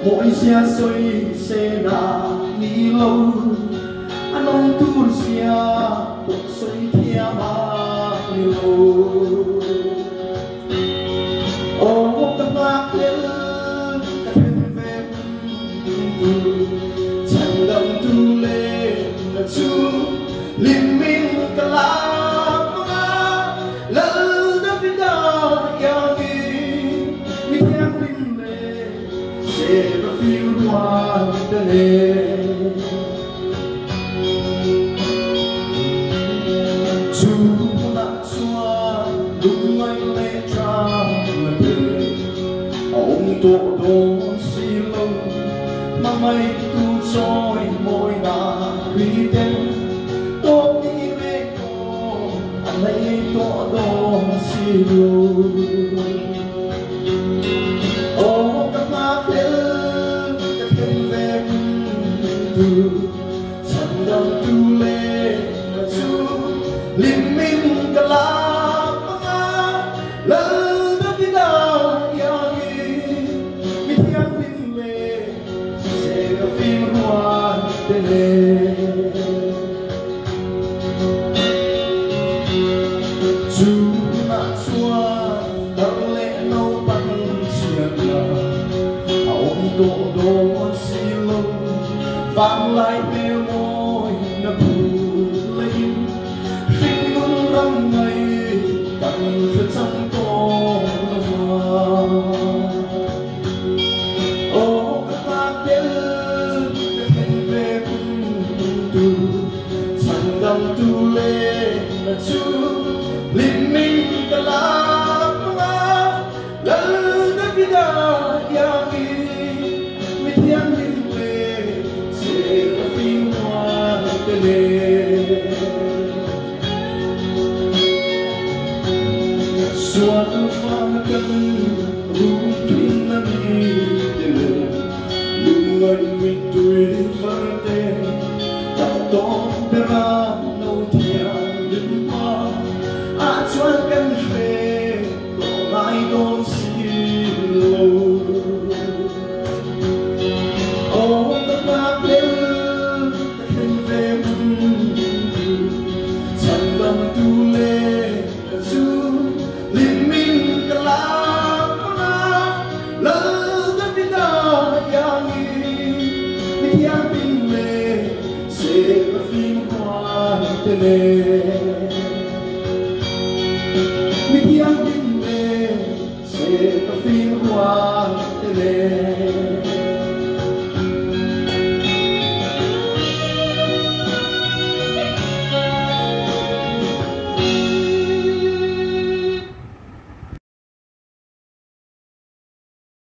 mỗi xe xoay xe là đi lâu anh ông tu xe cuộc xoay theo mà lâu ô tâm lạc lên cả thêm về chẳng đồng tu lên là chú liên minh cả lá lỡ đã biết đâu yêu mi theo linh lệ sẽ có phiêu hoa đơn lệ chú đã xóa đúng anh lệ tra là đời ông tổ đồ xì lâu mà mây tu soi môi nà quý tên tốt đi về cô anh lấy tổ đồ xì lâu ô các bác lên các thêm về từ chẳng đồng tu lệ là chú liên minh cả lá lỡ đã biết đâu yêu mi theo linh lệ sẽ có phim hoa tên lệ chú đã xóa đau lệ nâu bằng chiếc là ông tổ đồ xì lâu vang lại bêu môi nó buồn lên khi luôn rong ngày cạnh phía trong tô hoa ô các bác đến các hình về từ chẳng đồng tu lệ là chú liên minh cả lá lỡ đã biết đâu yêu mi theo linh lệ sẽ có phim hoa tên lệ suatu fahakan rutin nani dele lungan mitui verte tato pera no tia lima a chuan kan fe ko mai don silo o ta ma pel ta hen ve chan dam tu le su liên minh cả lá lỡ đã biết đâu yêu mi theo linh lệ sẽ có phim hoa tên lệ mi theo linh lệ sẽ có phim hoa